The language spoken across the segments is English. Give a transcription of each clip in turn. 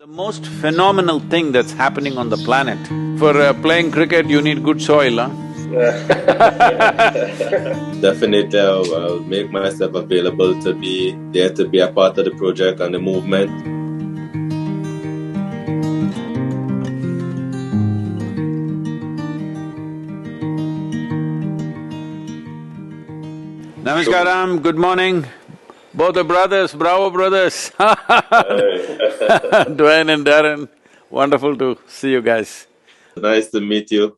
The most phenomenal thing that's happening on the planet, for playing cricket you need good soil, huh? Definitely, I'll make myself available to be there, to be a part of the project and the movement. Namaskaram, good morning. Both the brothers, bravo brothers. Dwayne and Darren, wonderful to see you guys. Nice to meet you.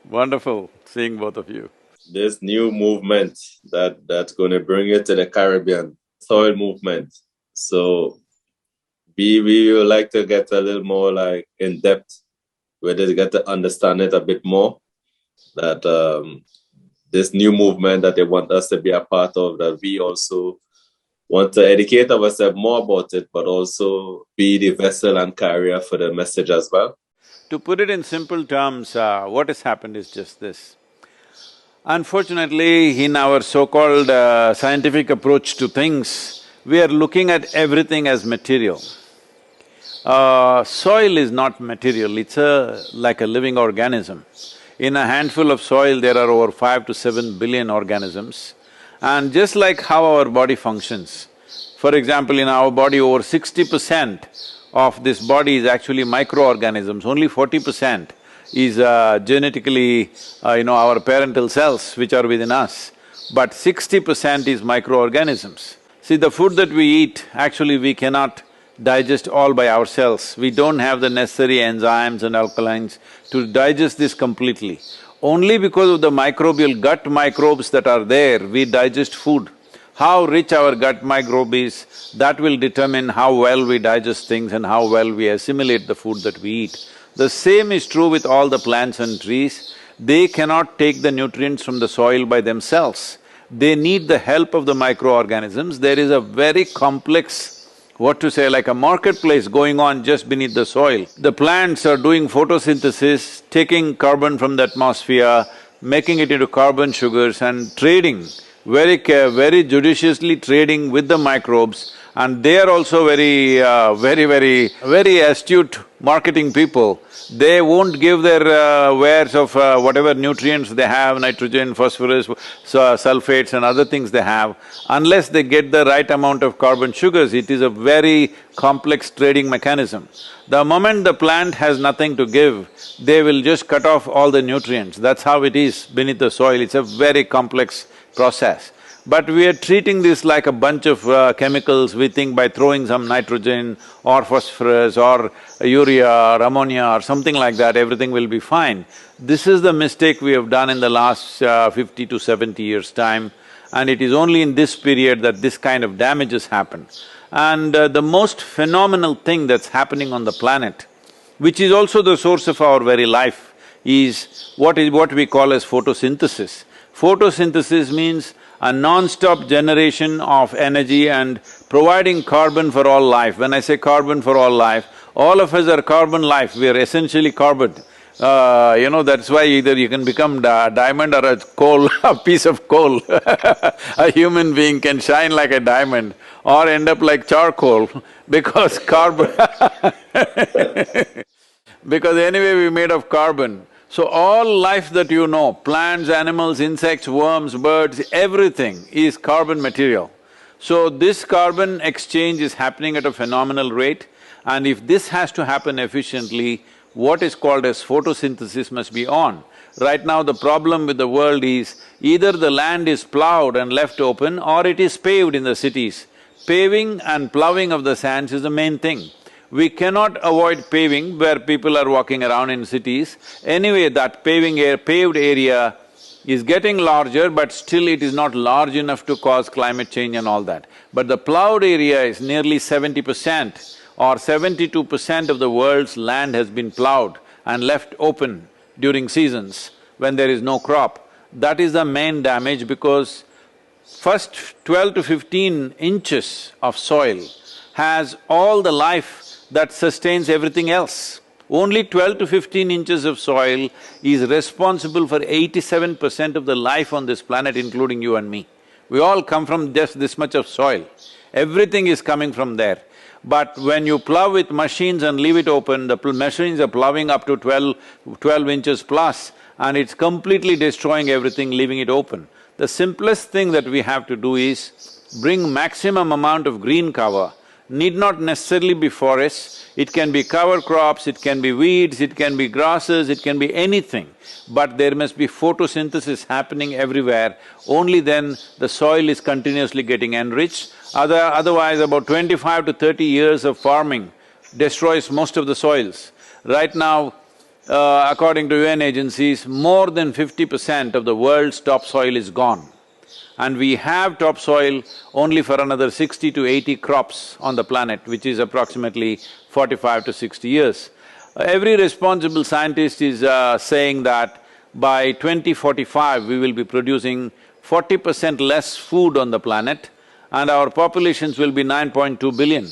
Wonderful seeing both of you. This new movement that's going to bring you to the Caribbean, soil movement. So we would like to get a little more like in depth, where they get to understand it a bit more. That this new movement that they want us to be a part of, that we also want to educate ourselves more about it, but also be the vessel and carrier for the message as well. To put it in simple terms, what has happened is just this. Unfortunately, in our so-called scientific approach to things, we are looking at everything as material. Soil is not material, it's like a living organism. In a handful of soil, there are over 5 to 7 billion organisms. And just like how our body functions, for example, in our body, over 60% of this body is actually microorganisms, only 40% is genetically, our parental cells which are within us, but 60% is microorganisms. See, the food that we eat, actually we cannot digest all by ourselves. We don't have the necessary enzymes and alkalines to digest this completely. Only because of the microbial gut microbes that are there, we digest food. How rich our gut microbe is, that will determine how well we digest things and how well we assimilate the food that we eat. The same is true with all the plants and trees. They cannot take the nutrients from the soil by themselves. They need the help of the microorganisms. There is a very complex, like a marketplace going on just beneath the soil. The plants are doing photosynthesis, taking carbon from the atmosphere, making it into carbon sugars and trading, very judiciously trading with the microbes, and they are also very astute marketing people. They won't give their wares of whatever nutrients they have, nitrogen, phosphorus, sulfates and other things they have, unless they get the right amount of carbon sugars. It is a very complex trading mechanism. The moment the plant has nothing to give, they will just cut off all the nutrients. That's how it is beneath the soil. It's a very complex process. But we are treating this like a bunch of chemicals. We think by throwing some nitrogen or phosphorus or urea or ammonia or something like that, everything will be fine. This is the mistake we have done in the last 50 to 70 years' time, and it is only in this period that this kind of damages happen. And the most phenomenal thing that's happening on the planet, which is also the source of our very life, is what we call as photosynthesis. Photosynthesis means a non-stop generation of energy and providing carbon for all life. When I say carbon for all life, all of us are carbon life, we are essentially carbon. That's why either you can become diamond or a coal, a piece of coal. A human being can shine like a diamond or end up like charcoal because carbon because anyway we're made of carbon. So all life that you know, plants, animals, insects, worms, birds, everything is carbon material. So this carbon exchange is happening at a phenomenal rate, and if this has to happen efficiently, what is called as photosynthesis must be on. Right now the problem with the world is either the land is plowed and left open or it is paved in the cities. Paving and plowing of the sands is the main thing. We cannot avoid paving where people are walking around in cities. Anyway, that paved area is getting larger, but still it is not large enough to cause climate change and all that. But the plowed area is nearly 70% or 72% of the world's land has been plowed and left open during seasons when there is no crop. That is the main damage, because first 12 to 15 inches of soil has all the life that sustains everything else. Only 12 to 15 inches of soil is responsible for 87% of the life on this planet, including you and me. We all come from just this much of soil. Everything is coming from there. But when you plow with machines and leave it open, the machines are plowing up to 12 inches plus, and it's completely destroying everything, leaving it open. The simplest thing that we have to do is bring maximum amount of green cover. Need not necessarily be forests, it can be cover crops, it can be weeds, it can be grasses, it can be anything. But there must be photosynthesis happening everywhere, only then the soil is continuously getting enriched. Otherwise, about 25 to 30 years of farming destroys most of the soils. Right now, according to UN agencies, more than 50% of the world's topsoil is gone. And we have topsoil only for another 60 to 80 crops on the planet, which is approximately 45 to 60 years. Every responsible scientist is saying that by 2045, we will be producing 40% less food on the planet and our populations will be 9.2 billion.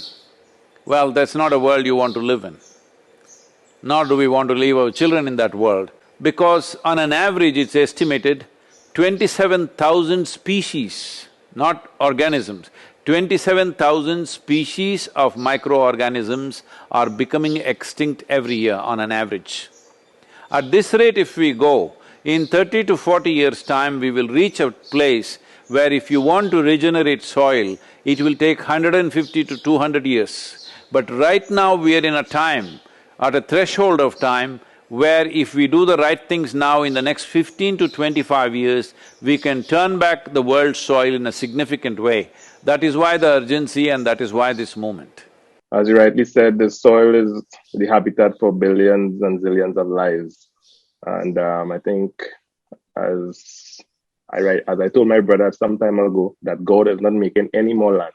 Well, that's not a world you want to live in. Nor do we want to leave our children in that world, because on an average it's estimated 27,000 species, not organisms, 27,000 species of microorganisms are becoming extinct every year on an average. At this rate if we go, in 30 to 40 years' time we will reach a place where if you want to regenerate soil, it will take 150 to 200 years. But right now we are in a time, at a threshold of time, where if we do the right things now, in the next 15 to 25 years, we can turn back the world's soil in a significant way. That is why the urgency and that is why this movement. As you rightly said, the soil is the habitat for billions and zillions of lives. And I think as I told my brother some time ago, that God is not making any more land.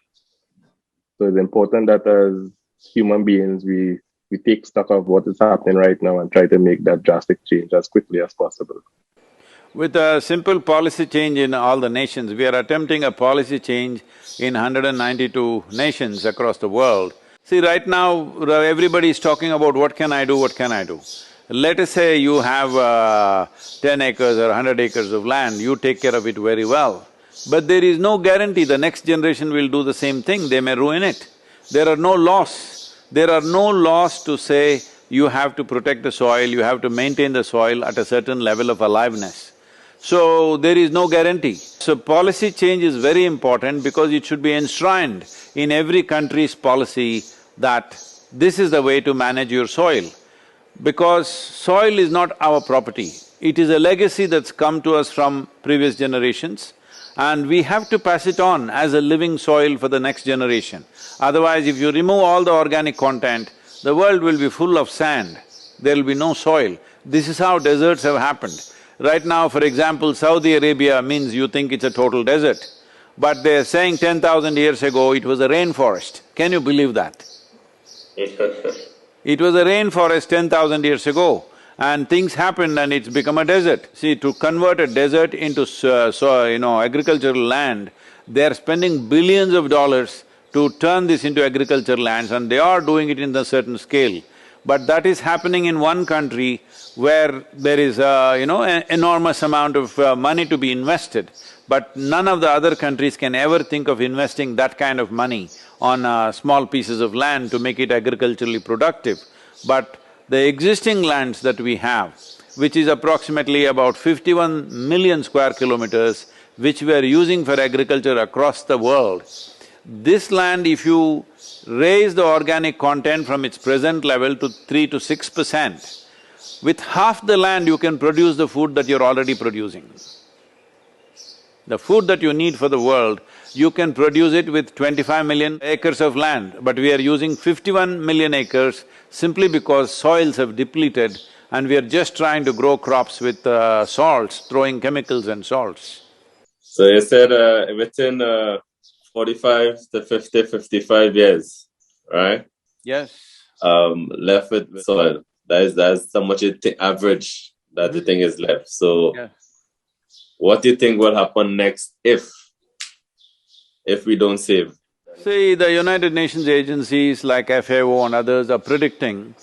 So it's important that as human beings, we take stock of what is happening right now and try to make that drastic change as quickly as possible. With a simple policy change in all the nations, we are attempting a policy change in 192 nations across the world. See, right now, everybody is talking about what can I do, what can I do. Let us say you have 10 acres or 100 acres of land, you take care of it very well. But there is no guarantee the next generation will do the same thing, they may ruin it. There are no laws. There are no laws to say you have to protect the soil, you have to maintain the soil at a certain level of aliveness. So, there is no guarantee. So, policy change is very important because it should be enshrined in every country's policy that this is the way to manage your soil. Because soil is not our property, it is a legacy that's come to us from previous generations, and we have to pass it on as a living soil for the next generation. Otherwise, if you remove all the organic content, the world will be full of sand, there will be no soil. This is how deserts have happened. Right now, for example, Saudi Arabia means you think it's a total desert, but they're saying 10,000 years ago it was a rainforest. Can you believe that? It was a rainforest 10,000 years ago, and things happened and it's become a desert. See, to convert a desert into agricultural land, they're spending billions of dollars to turn this into agricultural lands, and they are doing it in a certain scale. But that is happening in one country where there is an enormous amount of money to be invested, but none of the other countries can ever think of investing that kind of money on small pieces of land to make it agriculturally productive. But the existing lands that we have, which is approximately about 51 million square kilometers, which we are using for agriculture across the world, this land, if you raise the organic content from its present level to 3 to 6%, with half the land you can produce the food that you're already producing. The food that you need for the world, you can produce it with 25 million acres of land, but we are using 51 million acres simply because soils have depleted and we are just trying to grow crops with salts, throwing chemicals and salts. So you said within 45 to 50, 55 years, right? Yes. Left with soil. That's how much average that the thing is left. So Yeah. what do you think will happen next if we don't save? See, the United Nations agencies like FAO and others are predicting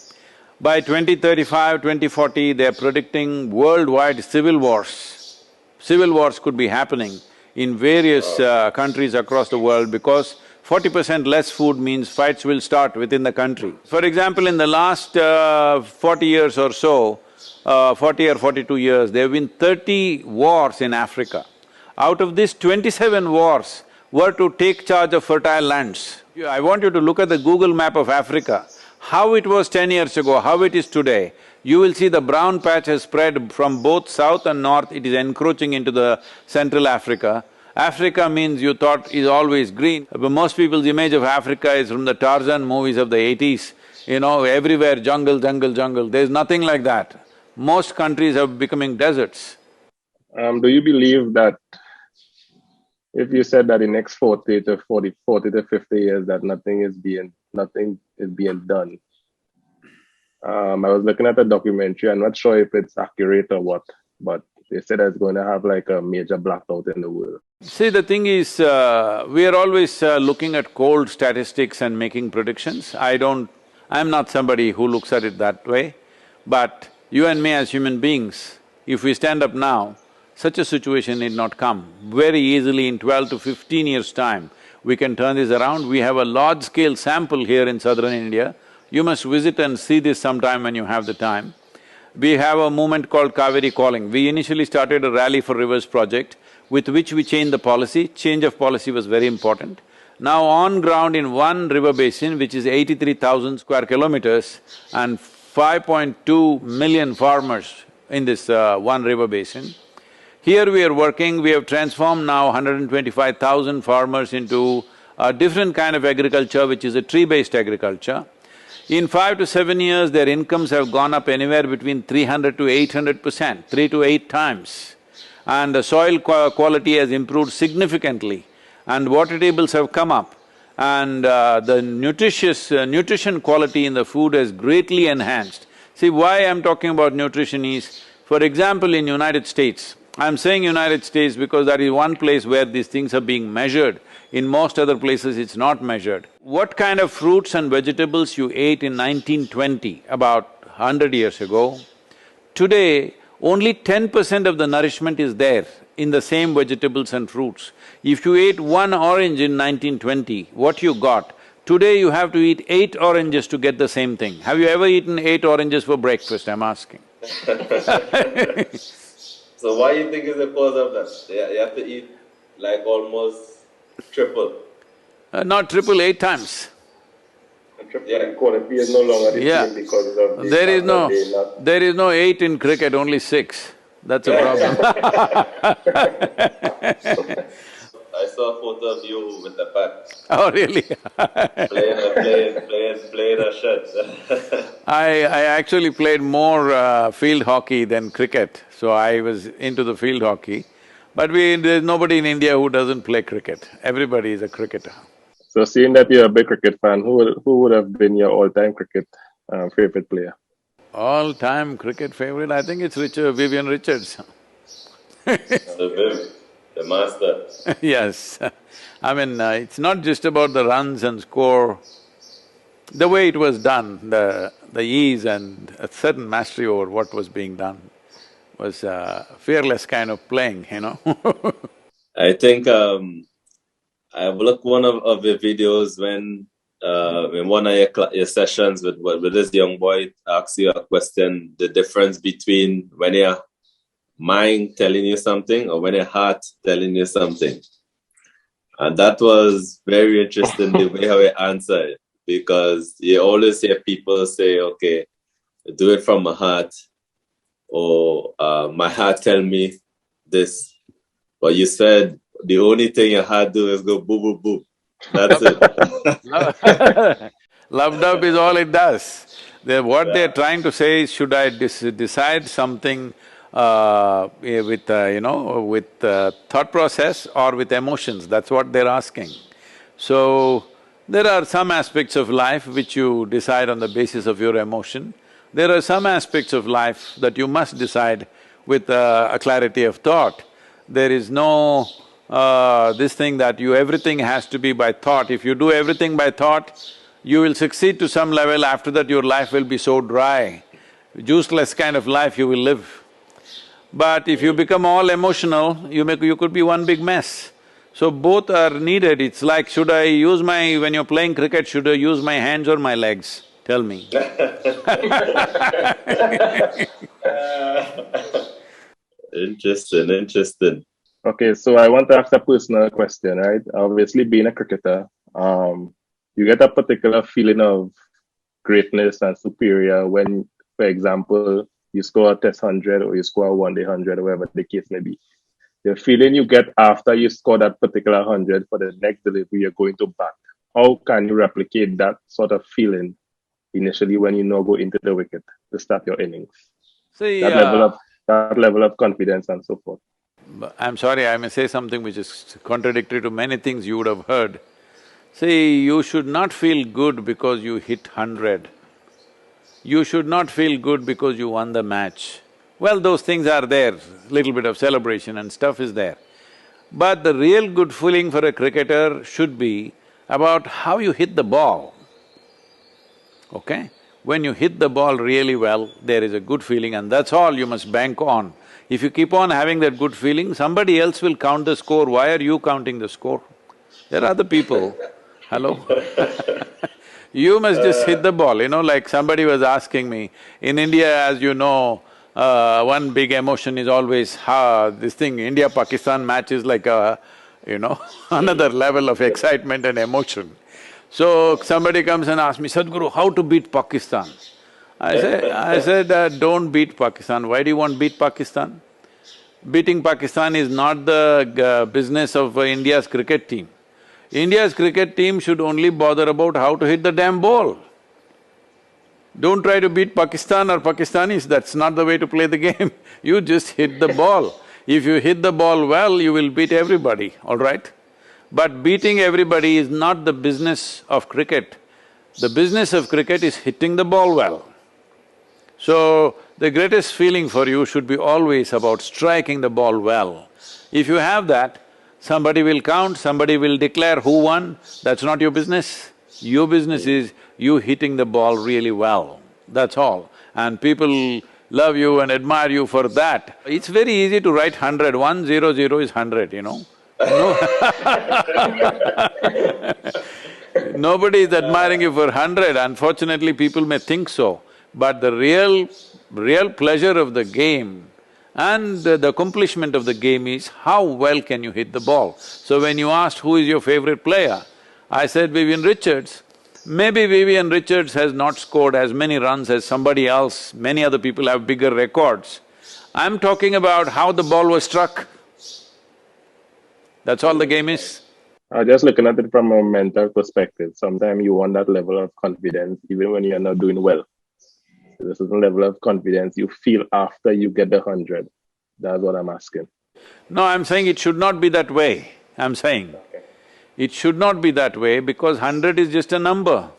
by 2035, 2040, they're predicting worldwide civil wars. Civil wars could be happening in various countries across the world because 40% less food means fights will start within the country. For example, in the last 40 years or so, 40 or 42 years, there have been 30 wars in Africa. Out of these 27 wars were to take charge of fertile lands. I want you to look at the Google map of Africa, how it was 10 years ago, how it is today. You will see the brown patch has spread from both south and north, it is encroaching into the Central Africa. Africa means you thought is always green, but most people's image of Africa is from the Tarzan movies of the 80s. You know, everywhere jungle, jungle, jungle. There's nothing like that. Most countries are becoming deserts. Do you believe that if you said that in next 40 to 50 years that nothing is being done? I was looking at a documentary, I'm not sure if it's accurate or what, but they said it's going to have like a major blackout in the world. See, the thing is, we are always looking at cold statistics and making predictions. I'm not somebody who looks at it that way, but you and me as human beings, if we stand up now, such a situation need not come. Very easily in 12 to 15 years' time, we can turn this around. We have a large-scale sample here in southern India. You must visit and see this sometime when you have the time. We have a movement called Kaveri Calling. We initially started a Rally for Rivers project, with which we changed the policy. Change of policy was very important. Now on ground in one river basin, which is 83,000 square kilometers and 5.2 million farmers in this one river basin, here we are working, we have transformed now 125,000 farmers into a different kind of agriculture, which is a tree-based agriculture. In 5 to 7 years, their incomes have gone up anywhere between 300 to 800%, 3 to 8 times. And the soil quality has improved significantly, and water tables have come up, and the nutrition quality in the food has greatly enhanced. See, why I'm talking about nutrition is, for example, in United States, I'm saying United States because that is one place where these things are being measured. In most other places, it's not measured. What kind of fruits and vegetables you ate in 1920, about 100 years ago, today only 10% of the nourishment is there in the same vegetables and fruits. If you ate one orange in 1920, what you got, today you have to eat 8 oranges to get the same thing. Have you ever eaten 8 oranges for breakfast, I'm asking? So why you think is the cause of that? You have to eat like almost triple. Not triple, 8 times. Yeah. Quality is no longer the Yeah. same because of the There is fact that no… not… there is no 8 in cricket, only 6. That's a problem. I saw a photo of you with the bat, Oh, really? playing a shot. I actually played more field hockey than cricket, so I was into the field hockey. But there's nobody in India who doesn't play cricket. Everybody is a cricketer. So seeing that you're a big cricket fan, who would have been your all-time cricket favorite player? All-time cricket favorite, I think it's Vivian Richards. The Viv, the master. Yes. I mean, it's not just about the runs and score. The way it was done, the ease and a certain mastery over what was being done was fearless kind of playing, you know. I think I've looked one of your videos when in one of your sessions with this young boy asks you a question, the difference between when your mind telling you something or when your heart telling you something. And that was very interesting the way how you answer it, because you always hear people say, okay, do it from my heart, or my heart tell me this. But you said the only thing your heart do is go boo boo boo. That's it. Loved up is all it does. What they're trying to say is, should I decide something with thought process or with emotions? That's what they're asking. So, there are some aspects of life which you decide on the basis of your emotion. There are some aspects of life that you must decide with a clarity of thought. There is no this thing that everything has to be by thought. If you do everything by thought, you will succeed to some level, after that your life will be so dry. Juiceless kind of life you will live. But if you become all emotional, you could be one big mess. So both are needed. It's like, should I use when you're playing cricket, should I use my hands or my legs? Tell me. Interesting, interesting. Okay, so I want to ask a personal question, right? Obviously, being a cricketer, you get a particular feeling of greatness and superior when, for example, you score a test 100 or you score a one-day 100 or whatever the case may be. The feeling you get after you score that particular 100 for the next delivery you're going to bat. How can you replicate that sort of feeling initially when you now go into the wicket to start your innings? See, That level of confidence and so forth. I'm sorry, I may say something which is contradictory to many things you would have heard. See, you should not feel good because you hit 100. You should not feel good because you won the match. Well, those things are there, little bit of celebration and stuff is there. But the real good feeling for a cricketer should be about how you hit the ball, okay? When you hit the ball really well, there is a good feeling and that's all you must bank on. If you keep on having that good feeling, somebody else will count the score. Why are you counting the score? There are other people, hello? You must just hit the ball, like somebody was asking me, in India, as you know, one big emotion is always, this thing, India-Pakistan match is like another level of excitement and emotion. So somebody comes and asks me, Sadhguru, how to beat Pakistan? I said, don't beat Pakistan. Why do you want to beat Pakistan? Beating Pakistan is not the business of India's cricket team. India's cricket team should only bother about how to hit the damn ball. Don't try to beat Pakistan or Pakistanis, that's not the way to play the game. You just hit the ball. If you hit the ball well, you will beat everybody, all right? But beating everybody is not the business of cricket. The business of cricket is hitting the ball well. So, the greatest feeling for you should be always about striking the ball well. If you have that, somebody will count, somebody will declare who won, that's not your business. Your business is you hitting the ball really well, that's all. And people love you and admire you for that. It's very easy to write 100, 100 is 100, No. Nobody is admiring you for 100, unfortunately people may think so. But the real pleasure of the game and the accomplishment of the game is how well can you hit the ball. So when you asked who is your favorite player, I said Vivian Richards. Maybe Vivian Richards has not scored as many runs as somebody else, many other people have bigger records. I'm talking about how the ball was struck. That's all the game is. Just looking at it from a mental perspective, sometimes you want that level of confidence even when you're not doing well. There's a certain level of confidence you feel after you get the 100. That's what I'm asking. No, I'm saying it should not be that way, I'm saying. Okay. It should not be that way because 100 is just a number.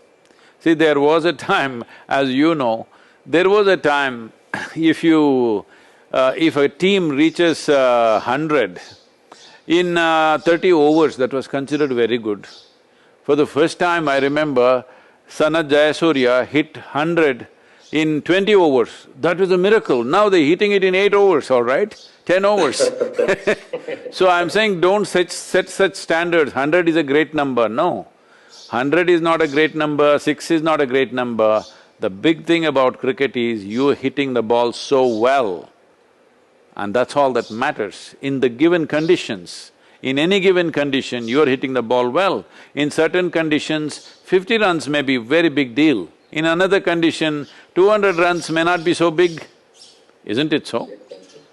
See, there was a time, as you know, there was a time if a team reaches 100, in 30 overs, that was considered very good. For the first time, I remember Sanat Jayasuriya hit 100 in 20 overs. That was a miracle. Now they're hitting it in 8 overs, all right? 10 overs. So I'm saying don't set such standards, 100 is a great number, no. 100 is not a great number, 6 is not a great number. The big thing about cricket is you're hitting the ball so well. And that's all that matters. In the given conditions, in any given condition, you're hitting the ball well. In certain conditions, 50 runs may be very big deal. In another condition, 200 runs may not be so big, isn't it so?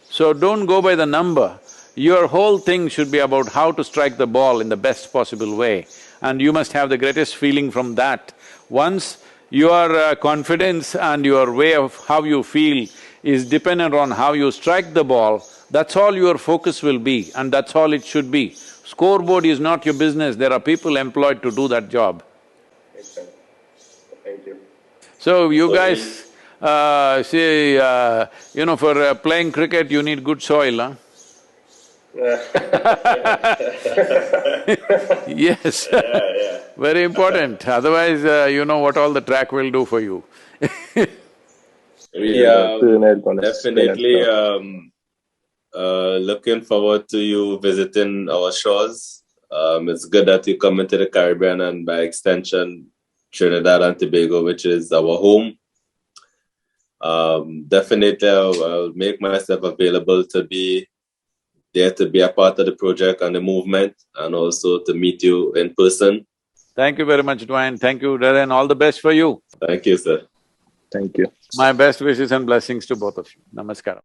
So don't go by the number. Your whole thing should be about how to strike the ball in the best possible way, and you must have the greatest feeling from that. Once your confidence and your way of how you feel is dependent on how you strike the ball, that's all your focus will be and that's all it should be. Scoreboard is not your business, there are people employed to do that job. Makes sense. Thank you. So you guys, for playing cricket you need good soil, huh? Yes, very important, otherwise you know what all the track will do for you. We definitely looking forward to you visiting our shores It's good that you come into the Caribbean and by extension, Trinidad and Tobago, which is our home. Definitely, I'll make myself available to be there, to be a part of the project and the movement, and also to meet you in person. Thank you very much, Dwayne. Thank you, Darren. All the best for you. Thank you, sir. Thank you. My best wishes and blessings to both of you. Namaskaram.